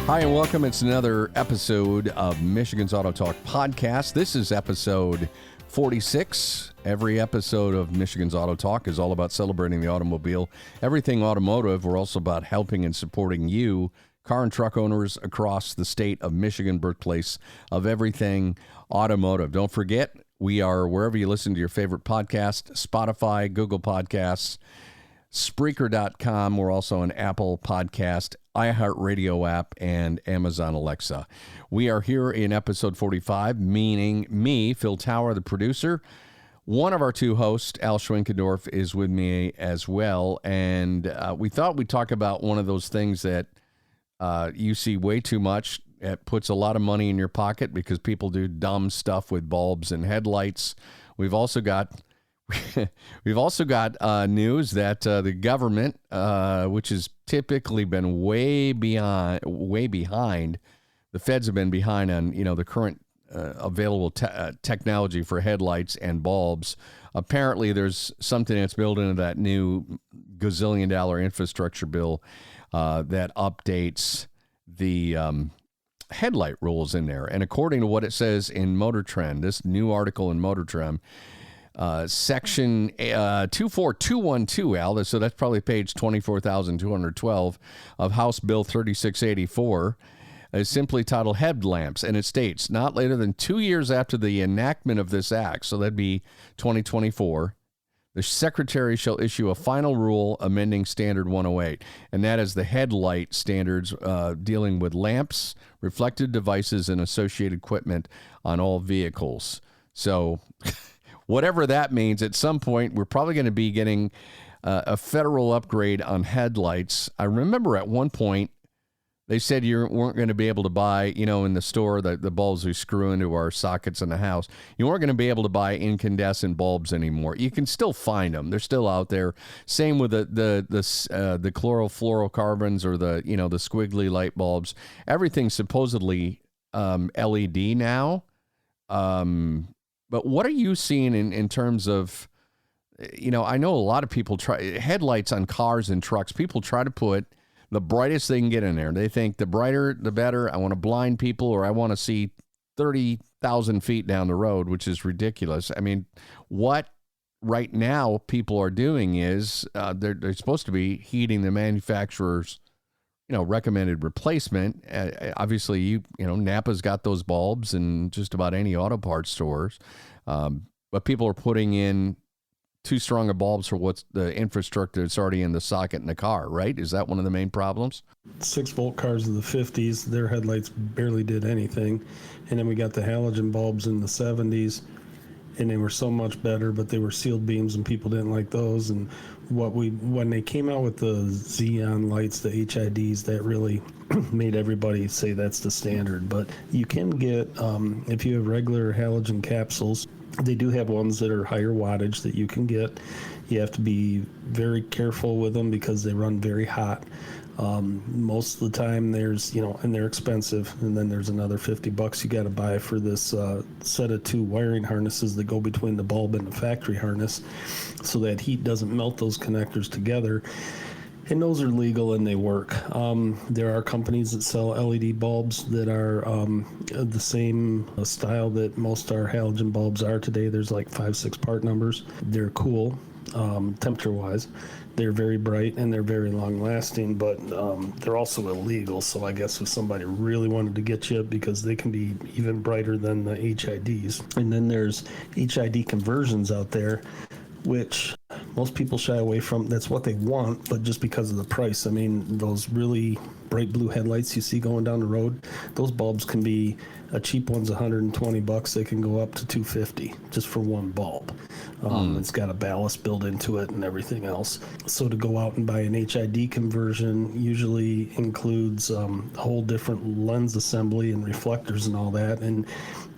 Hi, and welcome. It's another episode of Michigan's AutoTalk Podcast. This is episode 46. Every episode of Michigan's AutoTalk is all about celebrating the automobile. Everything automotive. We're also about helping and supporting you, car and truck owners across the state of Michigan, birthplace of everything automotive. Don't forget, we are wherever you listen to your favorite podcast, Spotify, Google Podcasts, Spreaker.com. We're also on Apple Podcast, iHeartRadio app, and Amazon Alexa. We are here in episode 45, meaning me, Phil Tower, the producer. One of our two hosts, Al Schwinkendorf, is with me as well. And we thought we'd talk about one of those things that you see way too much. It puts a lot of money in your pocket because people do dumb stuff with bulbs and headlights. We've also got news that the government, which has typically been way behind, the feds have been behind on the current available technology for headlights and bulbs. Apparently, there's something that's built into that new gazillion-dollar infrastructure bill that updates the headlight rules in there. And according to what it says in Motor Trend, this new article in Motor Trend, section 24212, Al, so that's probably page 24,212 of House Bill 3684, is simply titled Headlamps, and it states, not later than 2 years after the enactment of this act, so that'd be 2024, the Secretary shall issue a final rule amending Standard 108, and that is the headlight standards dealing with lamps, reflective devices, and associated equipment on all vehicles. So whatever that means, at some point, we're probably going to be getting a federal upgrade on headlights. I remember at one point, they said you weren't going to be able to buy, in the store, the bulbs we screw into our sockets in the house. You weren't going to be able to buy incandescent bulbs anymore. You can still find them. They're still out there. Same with the chlorofluorocarbons or the squiggly light bulbs. Everything's supposedly LED now. But what are you seeing in terms of, I know a lot of people try headlights on cars and trucks. People try to put the brightest they can get in there. They think the brighter, the better. I want to blind people, or I want to see 30,000 feet down the road, which is ridiculous. I mean, what right now people are doing is they're supposed to be heeding the manufacturer's recommended replacement. Obviously, Napa's got those bulbs in just about any auto parts stores. But people are putting in too strong of bulbs for what's the infrastructure that's already in the socket in the car, right? Is that one of the main problems? 6-volt cars of the 50s, their headlights barely did anything. And then we got the halogen bulbs in the 70s, and they were so much better, but they were sealed beams and people didn't like those. And when they came out with the xenon lights, the HIDs, that really made everybody say that's the standard. But you can get, if you have regular halogen capsules, they do have ones that are higher wattage that you can get. You have to be very careful with them because they run very hot. Most of the time there's, and they're expensive. And then there's another $50 you got to buy for this set of 2 wiring harnesses that go between the bulb and the factory harness so that heat doesn't melt those connectors together. And those are legal and they work. There are companies that sell LED bulbs that are the same style that most our halogen bulbs are today. There's like 5-6 part numbers. They're cool, temperature-wise. They're very bright and they're very long-lasting, but they're also illegal. So I guess if somebody really wanted to get you, because they can be even brighter than the HIDs. And then there's HID conversions out there, which most people shy away from. That's what they want, but just because of the price. I mean, those really bright blue headlights you see going down the road, those bulbs can be, a cheap one's $120. They can go up to $250 just for one bulb. It's got a ballast built into it and everything else. So to go out and buy an HID conversion usually includes a whole different lens assembly and reflectors and all that. And,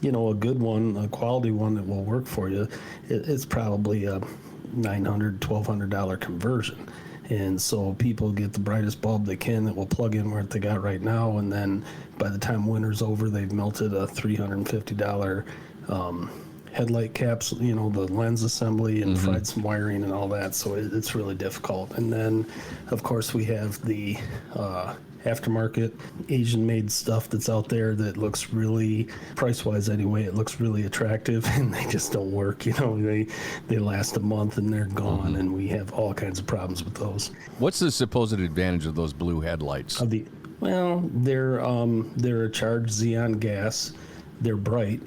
a good one, a quality one that will work for you, it's probably a $900, $1,200 conversion. And so people get the brightest bulb they can that will plug in where they got right now, and then by the time winter's over, they've melted a $350 headlight caps, the lens assembly, and fried some wiring and all that. So it's really difficult. And then, of course, we have the aftermarket Asian-made stuff that's out there that looks really, price-wise anyway, it looks really attractive, and they just don't work. They last a month and they're gone, and we have all kinds of problems with those. What's the supposed advantage of those blue headlights? Well, they're a charged xenon gas. They're bright.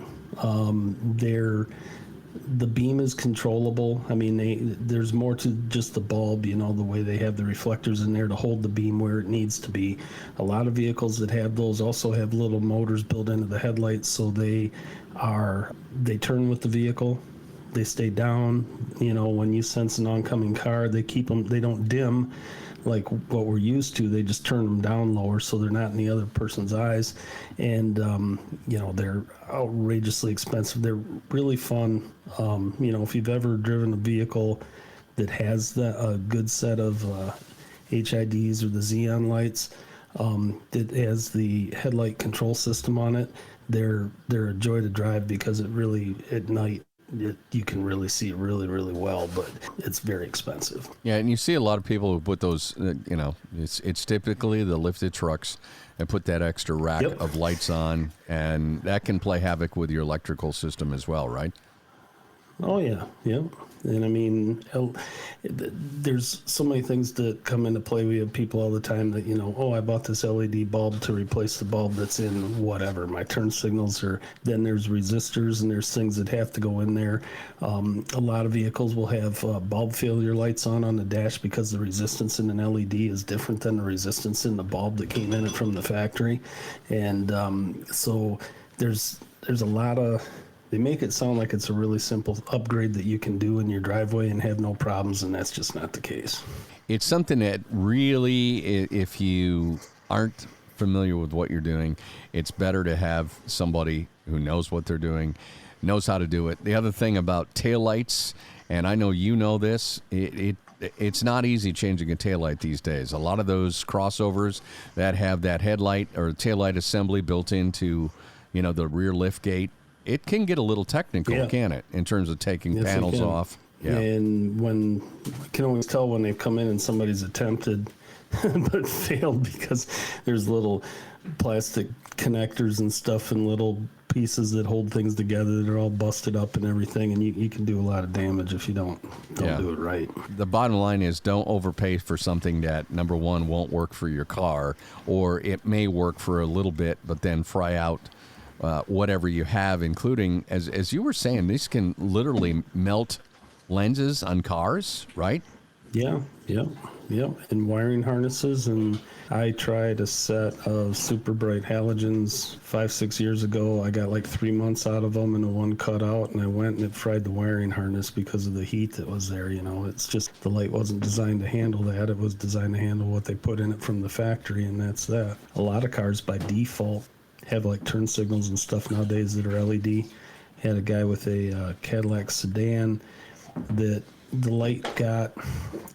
The beam is controllable. I mean, there's more to just the bulb, the way they have the reflectors in there to hold the beam where it needs to be. A lot of vehicles that have those also have little motors built into the headlights, so they turn with the vehicle. They stay down. When you sense an oncoming car, they keep them, they don't dim like what we're used to. They just turn them down lower so they're not in the other person's eyes. And they're outrageously expensive. They're really fun. If you've ever driven a vehicle that has a good set of HIDs or the xenon lights that has the headlight control system on it, they're a joy to drive, because it really, at night, you can really see it really, really well, but it's very expensive. Yeah, and you see a lot of people who put those, it's typically the lifted trucks and put that extra rack of lights on, and that can play havoc with your electrical system as well, right? Oh, yeah. And I mean, there's so many things that come into play. We have people all the time that, I bought this LED bulb to replace the bulb that's in whatever, my turn signals, or then there's resistors and there's things that have to go in there. A lot of vehicles will have bulb failure lights on the dash because the resistance in an LED is different than the resistance in the bulb that came in it from the factory. And so there's a lot of... They make it sound like it's a really simple upgrade that you can do in your driveway and have no problems, and that's just not the case. It's something that really, if you aren't familiar with what you're doing, it's better to have somebody who knows what they're doing, knows how to do it. The other thing about taillights, and I know you know this, it's not easy changing a taillight these days. A lot of those crossovers that have that headlight or taillight assembly built into, the rear lift gate, it can get a little technical, can it, in terms of taking panels off? Yeah. And I can always tell when they've come in and somebody's attempted but failed, because there's little plastic connectors and stuff and little pieces that hold things together that are all busted up and everything, and you can do a lot of damage if you don't do it right. The bottom line is, don't overpay for something that, number one, won't work for your car, or it may work for a little bit but then fry out whatever you have, including, as you were saying, these can literally melt lenses on cars, right? Yeah, and wiring harnesses. And I tried a set of super bright halogens 5-6 years ago. I got like 3 months out of them, and the one cut out, and I went and it fried the wiring harness because of the heat that was there. It's just the light wasn't designed to handle that. It was designed to handle what they put in it from the factory, and that's that. A lot of cars by default have like turn signals and stuff nowadays that are LED. Had a guy with a Cadillac sedan that the light got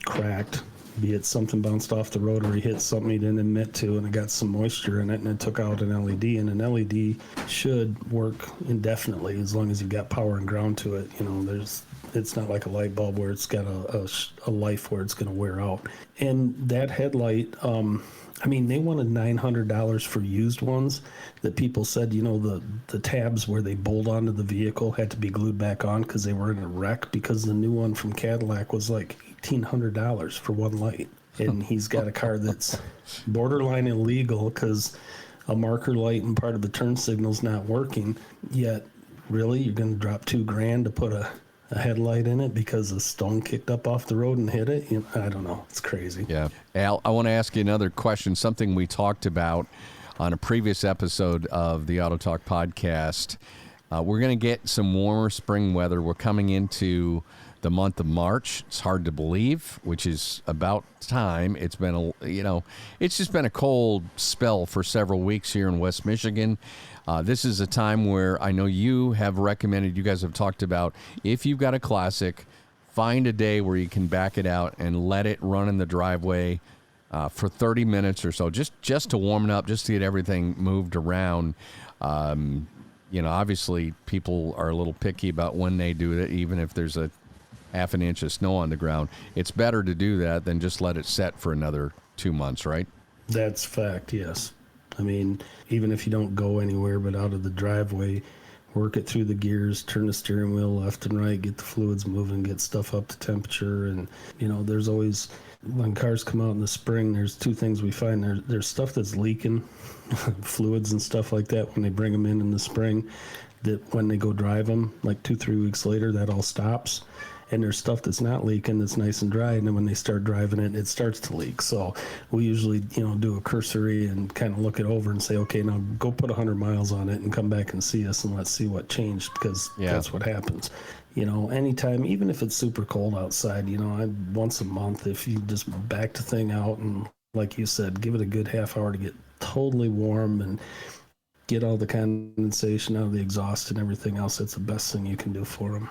cracked, be it something bounced off the road or he hit something he didn't admit to, and it got some moisture in it, and it took out an LED. And an LED should work indefinitely as long as you've got power and ground to it. It's not like a light bulb where it's got a life where it's going to wear out. And that headlight, they wanted $900 for used ones that people said, the tabs where they bolt onto the vehicle had to be glued back on because they were in a wreck, because the new one from Cadillac was like $1,800 for one light. And he's got a car that's borderline illegal because a marker light and part of the turn signal's not working. Yet, really, you're going to drop $2,000 to put a headlight in it because a stone kicked up off the road and hit it? I don't know. It's crazy. Yeah. Al, I want to ask you another question, something we talked about on a previous episode of the AutoTalk Podcast. We're going to get some warmer spring weather. We're coming into the month of March. It's hard to believe, which is about time. It's been it's just been a cold spell for several weeks here in West Michigan. This is a time where I know you have recommended, you guys have talked about, if you've got a classic, find a day where you can back it out and let it run in the driveway for 30 minutes or so, just to warm it up, just to get everything moved around. Obviously people are a little picky about when they do it, even if there's a half an inch of snow on the ground. It's better to do that than just let it set for another 2 months, right? That's fact, yes. I mean, even if you don't go anywhere but out of the driveway, work it through the gears, turn the steering wheel left and right, get the fluids moving, get stuff up to temperature. And, there's always, when cars come out in the spring, there's two things we find. There's stuff that's leaking, fluids and stuff like that when they bring them in the spring, that when they go drive them, like 2-3 weeks later, that all stops. And there's stuff that's not leaking that's nice and dry, and then when they start driving it, it starts to leak. So we usually, do a cursory and kind of look it over and say, okay, now go put 100 miles on it and come back and see us and let's see what changed, because that's what happens. Anytime, even if it's super cold outside, once a month, if you just back the thing out and, like you said, give it a good half hour to get totally warm and get all the condensation out of the exhaust and everything else, it's the best thing you can do for them.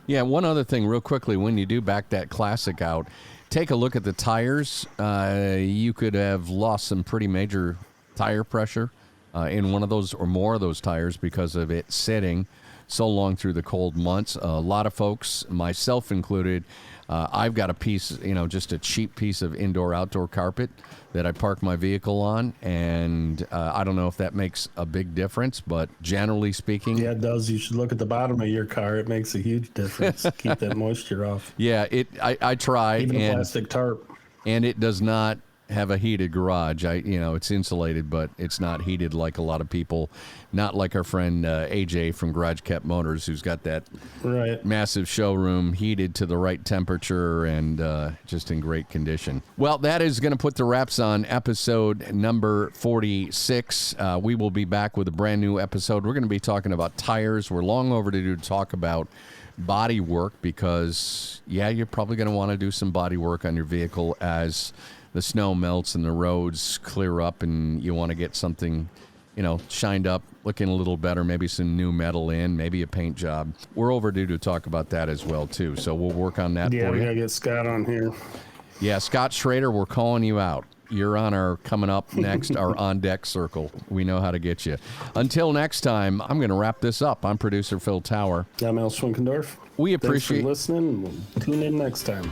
Yeah, one other thing real quickly, when you do back that Classic out, take a look at the tires. You could have lost some pretty major tire pressure in one of those or more of those tires because of it sitting so long through the cold months. A lot of folks, myself included, I've got a piece, just a cheap piece of indoor-outdoor carpet that I park my vehicle on, and I don't know if that makes a big difference, but generally speaking... Yeah, it does. You should look at the bottom of your car. It makes a huge difference. Keep that moisture off. Yeah, I try. Even a plastic tarp. And it does not have a heated garage. It's insulated, but it's not heated like a lot of people. Not like our friend AJ from Garage Kept Motors, who's got that massive showroom heated to the right temperature and just in great condition. Well, that is going to put the wraps on episode number 46. We will be back with a brand new episode. We're going to be talking about tires. We're long overdue to talk about body work because, you're probably going to want to do some body work on your vehicle as the snow melts and the roads clear up and you want to get something, shined up, looking a little better, maybe some new metal in, maybe a paint job. We're overdue to talk about that as well, too. So we'll work on that for you. Yeah, we got to get Scott on here. Yeah, Scott Schrader, we're calling you out. You're on our coming up next, our on-deck circle. We know how to get you. Until next time, I'm going to wrap this up. I'm producer Phil Tower. I'm Al Schwinkendorf. We appreciate Thanks for listening. We'll tune in next time.